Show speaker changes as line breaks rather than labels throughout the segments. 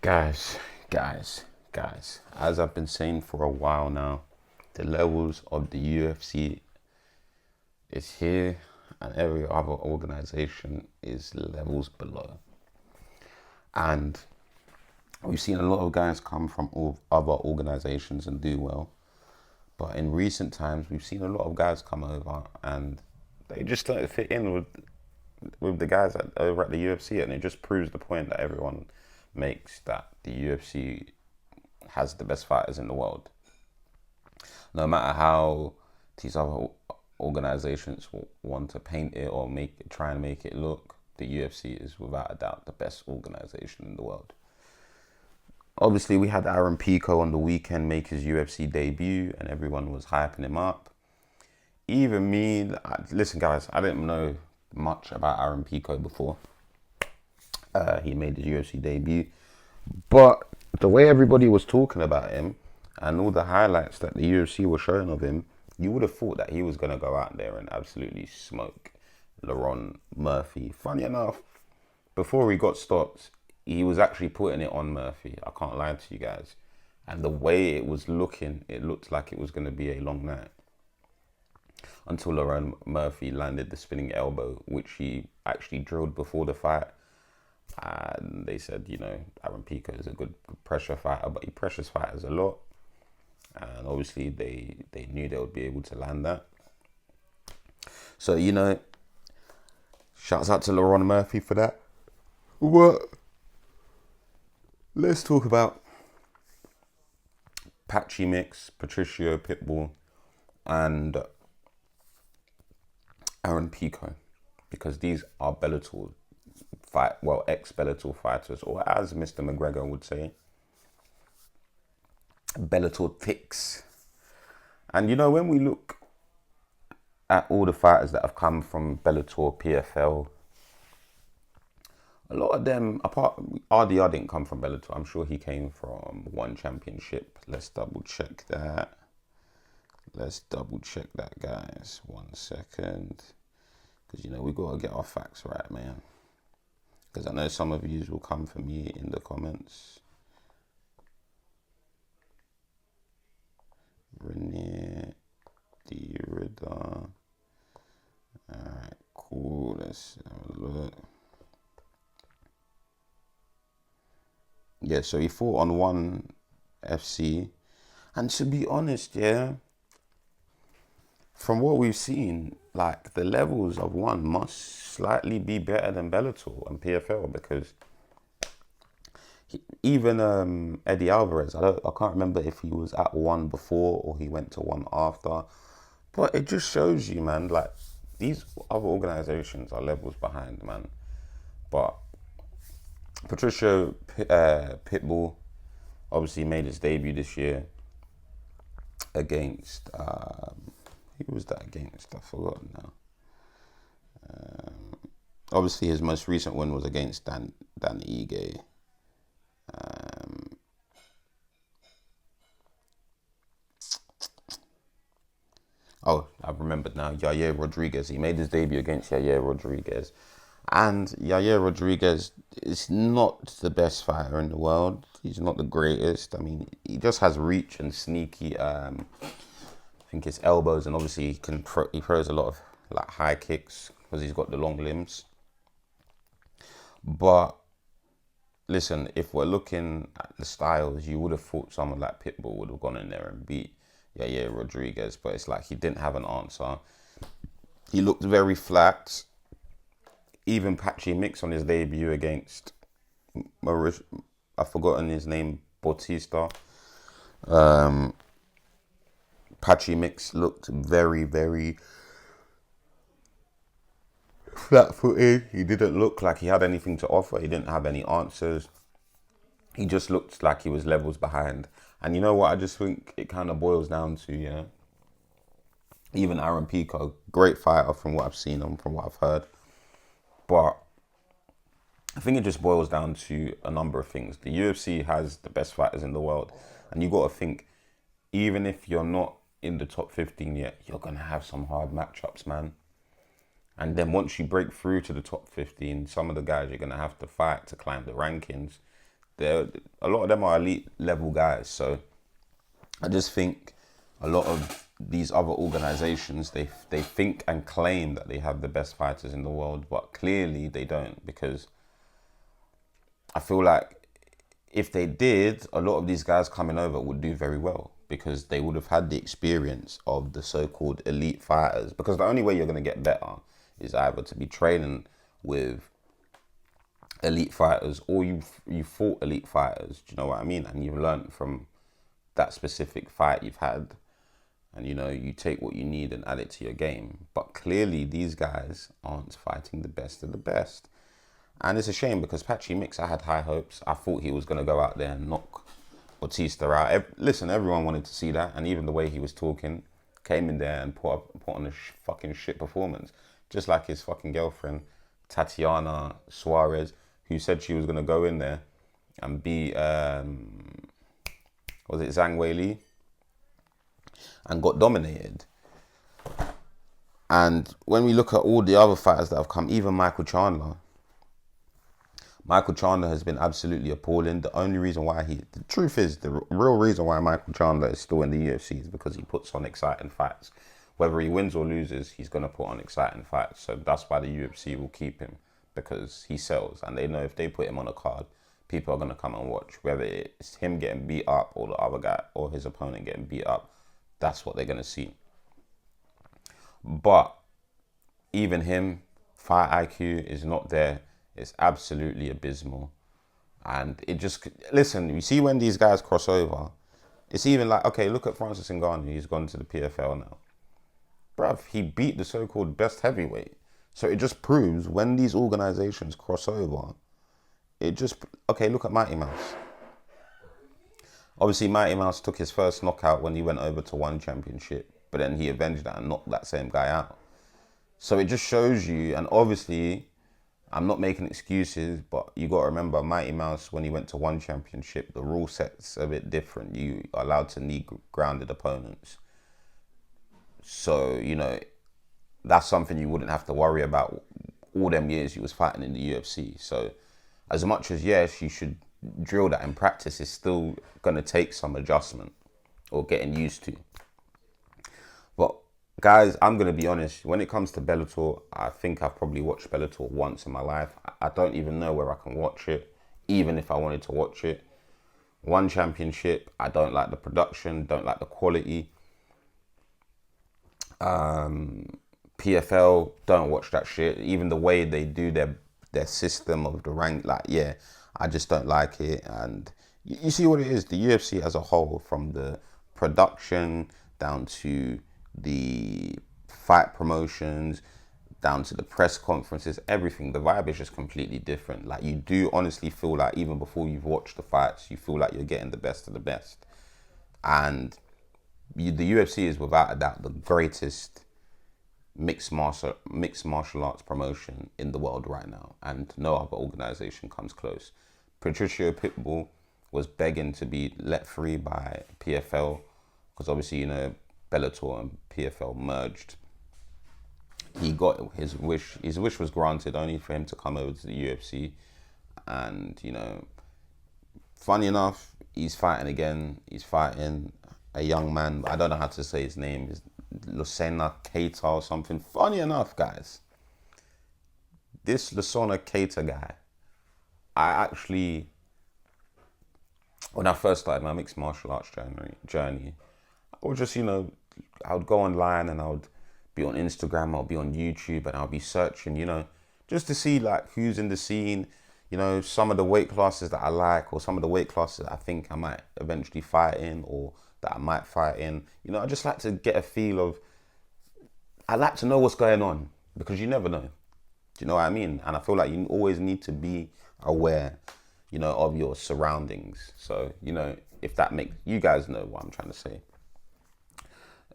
Guys, guys, as I've been saying for a while now, the levels of the UFC is here and every other organization is levels below. And we've seen a lot of guys come from all other organizations and do well. But in recent times, we've seen a lot of guys come over and they just don't fit in with the guys over at the UFC, and it just proves the point that everyone makes that the UFC has the best fighters in the world. No matter how these other organizations want to paint it or try and make it look, the UFC is without a doubt the best organization in the world. Obviously, we had Aaron Pico on the weekend make his UFC debut, and everyone was hyping him up. Even me, listen, guys, I didn't know much about Aaron Pico before he made his UFC debut, but the way everybody was talking about him and all the highlights that the UFC were showing of him, you would have thought that he was going to go out there and absolutely smoke Laron Murphy. Funny enough, before he got stopped, he was actually putting it on Murphy. I can't lie to you guys. And the way it was looking, it looked like it was going to be a long night. Until Laron Murphy landed the spinning elbow, which he actually drilled before the fight. And they said, Aaron Pico is a good pressure fighter, but he pressures fighters a lot. And obviously they knew they would be able to land that. So, shouts out to Laron Murphy for that. What? Let's talk about Patchy Mix, Patricio Pitbull, and Aaron Pico, because these are Bellator ex-Bellator fighters, or as Mr. McGregor would say, Bellator ticks. And when we look at all the fighters that have come from Bellator, PFL, a lot of them, apart RDR didn't come from Bellator. I'm sure he came from one championship. Let's double check that. Guys. 1 second. Because, we got to get our facts right, man. Because I know some of you will come for me in the comments. Renier Derrida. Alright, cool. Let's have a look. Yeah, so he fought on ONE FC. And to be honest, from what we've seen, the levels of ONE must slightly be better than Bellator and PFL, because even Eddie Alvarez, I can't remember if he was at ONE before or he went to ONE after, but it just shows you, man, these other organizations are levels behind, man. But Patricio Pitbull obviously made his debut this year against who was that against? I've forgotten now. Obviously, his most recent win was against Dan Ige. I've remembered now. Yair Rodriguez. He made his debut against Yair Rodriguez. And Yair Rodriguez is not the best fighter in the world. He's not the greatest. I mean, he just has reach and sneaky, I think his elbows, and obviously he throws a lot of high kicks because he's got the long limbs. But listen, if we're looking at the styles, you would have thought someone like Pitbull would have gone in there and beat Yair Rodriguez, but it's like he didn't have an answer. He looked very flat. Even Patchy Mix on his debut against I've forgotten his name, Bautista. Patchy Mix looked very, very flat-footed. He didn't look like he had anything to offer. He didn't have any answers. He just looked like he was levels behind. And you know what? I just think it kind of boils down to, even Aaron Pico, great fighter from what I've seen and from what I've heard. But I think it just boils down to a number of things. The UFC has the best fighters in the world. And you got to think, even if you're not in the top 15 yet, you're going to have some hard matchups, man. And then once you break through to the top 15, some of the guys you're going to have to fight to climb the rankings, A lot of them are elite level guys. So I just think a lot of these other organizations, they think and claim that they have the best fighters in the world, but clearly they don't, because I feel like if they did, a lot of these guys coming over would do very well, because they would have had the experience of the so-called elite fighters. Because the only way you're going to get better is either to be training with elite fighters, or you fought elite fighters. Do you know what I mean? And you've learned from that specific fight you've had, and you take what you need and add it to your game. But clearly these guys aren't fighting the best of the best. And it's a shame, because Patchy Mix, I had high hopes. I thought he was going to go out there and knock Bautista out. Listen, everyone wanted to see that. And even the way he was talking, came in there and put on a fucking shit performance. Just like his fucking girlfriend, Tatiana Suarez, who said she was going to go in there and beat, was it Zhang Weili? And got dominated. And when we look at all the other fighters that have come, even Michael Chandler has been absolutely appalling. The only reason why the truth is, the real reason why Michael Chandler is still in the UFC is because he puts on exciting fights. Whether he wins or loses, he's going to put on exciting fights. So that's why the UFC will keep him, because he sells. And they know if they put him on a card, people are going to come and watch. Whether it's him getting beat up or the other guy or his opponent getting beat up, that's what they're going to see. But even him, fight IQ is not there. It's absolutely abysmal. And it just, listen, you see when these guys cross over, it's even like, okay, look at Francis Ngannou. He's gone to the PFL now. Bruv, he beat the so-called best heavyweight. So it just proves when these organizations cross over, okay, look at Mighty Mouse. Obviously, Mighty Mouse took his first knockout when he went over to one championship, but then he avenged that and knocked that same guy out. So it just shows you, and obviously, I'm not making excuses, but you got to remember, Mighty Mouse, when he went to one championship, the rule set's a bit different. You are allowed to knee grounded opponents. So, that's something you wouldn't have to worry about all them years he was fighting in the UFC. So, as much as, yes, you should drill that in practice, is still going to take some adjustment or getting used to. But guys, I'm going to be honest, when it comes to Bellator, I think I've probably watched Bellator once in my life. I don't even know where I can watch it, even if I wanted to watch it. One championship, I don't like the production, don't like the quality. PFL, don't watch that shit. Even the way they do their system of the rank, I just don't like it. And you see what it is, the UFC as a whole, from the production down to the fight promotions, down to the press conferences, everything, the vibe is just completely different. Like, you do honestly feel like, even before you've watched the fights, you feel like you're getting the best of the best. And the UFC is without a doubt the greatest mixed martial arts promotion in the world right now, and no other organization comes close. Patricio Pitbull was begging to be let free by PFL, because obviously, Bellator and PFL merged. He got his wish. His wish was granted, only for him to come over to the UFC. And, funny enough, he's fighting again. He's fighting a young man. I don't know how to say his name. It's Lucena Keita or something. Funny enough, guys, this Lucena Keita guy, I actually, when I first started my mixed martial arts journey, I would just, I would go online and I would be on Instagram, I'll be on YouTube, and I'll be searching, just to see like who's in the scene, some of the weight classes that I like, or some of the weight classes that I think I might eventually fight in, or that I might fight in. I just like to get a feel of, I like to know what's going on, because you never know. Do you know what I mean? And I feel like you always need to be aware, of your surroundings. So, if that makes, you guys know what I'm trying to say.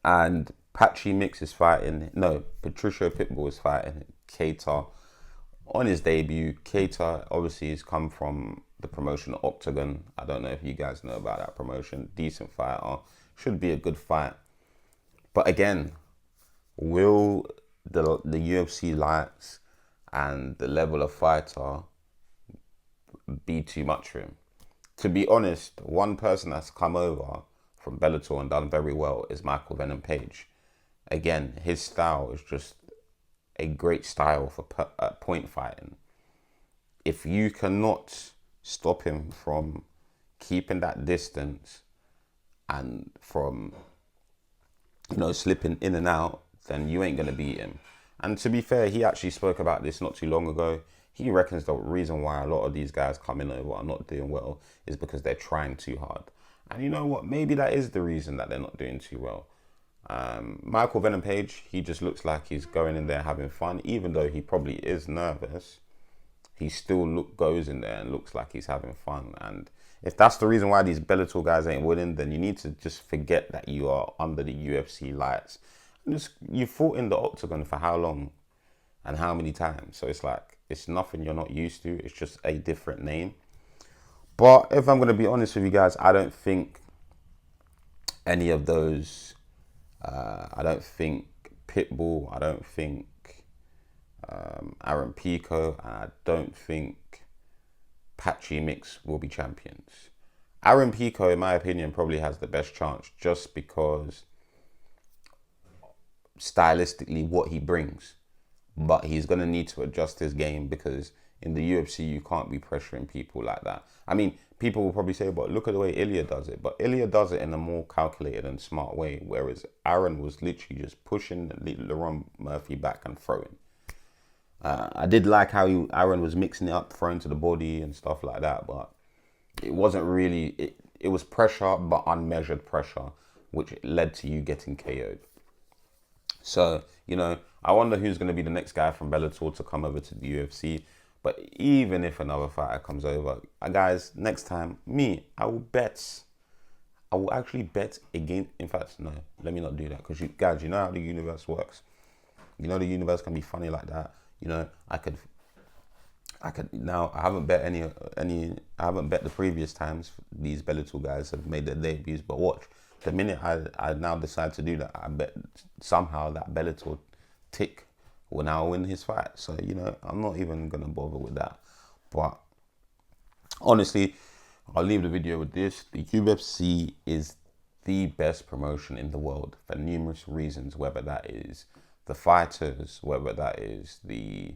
And Patricio Pitbull is fighting Keita on his debut. Keita obviously has come from the promotion Octagon. I don't know if you guys know about that promotion. Decent fighter, should be a good fight. But again, will the UFC lights and the level of fighter be too much for him? To be honest, one person that's come over from Bellator and done very well is Michael Venom Page. Again, his style is just a great style for point fighting. If you cannot stop him from keeping that distance and from, slipping in and out, then you ain't going to beat him. And to be fair, he actually spoke about this not too long ago. He reckons the reason why a lot of these guys coming over are not doing well is because they're trying too hard. And you know what? Maybe that is the reason that they're not doing too well. Michael Venom Page, he just looks like he's going in there having fun. Even though he probably is nervous, he still goes in there and looks like he's having fun. And if that's the reason why these Bellator guys ain't winning, then you need to just forget that you are under the UFC lights. And you fought in the octagon for how long and how many times? So it's like, it's nothing you're not used to. It's just a different name. But if I'm going to be honest with you guys, I don't think any of those, I don't think Pitbull, I don't think Aaron Pico, and I don't think Patchy Mix will be champions. Aaron Pico, in my opinion, probably has the best chance just because stylistically what he brings. But he's going to need to adjust his game because in the UFC, you can't be pressuring people like that. I mean, people will probably say, but look at the way Ilya does it. But Ilya does it in a more calculated and smart way, whereas Aaron was literally just pushing Laurent Murphy back and throwing. I did like how Aaron was mixing it up, throwing to the body and stuff like that, but it wasn't really, it was pressure, but unmeasured pressure, which led to you getting KO'd. So, I wonder who's going to be the next guy from Bellator to come over to the UFC. But even if another fighter comes over, guys, next time, I will actually bet against, in fact, no, let me not do that. Because guys, you know how the universe works. You know the universe can be funny like that. I could now, I haven't bet I haven't bet the previous times these Bellator guys have made their debuts, but watch. The minute I now decide to do that, I bet somehow that Bellator tick will now win his fight. So, I'm not even going to bother with that. But honestly, I'll leave the video with this. The UFC is the best promotion in the world for numerous reasons, whether that is the fighters, whether that is the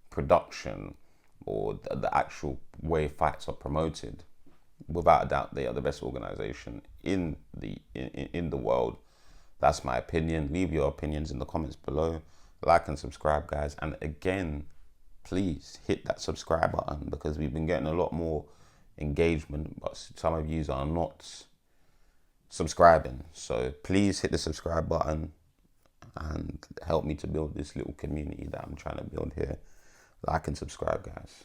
production or the actual way fights are promoted. Without a doubt, they are the best organization in the world. That's my opinion. Leave your opinions in the comments below. Like and subscribe, guys. And again, please hit that subscribe button because we've been getting a lot more engagement, but some of you are not subscribing. So please hit the subscribe button and help me to build this little community that I'm trying to build here. Like and subscribe, guys.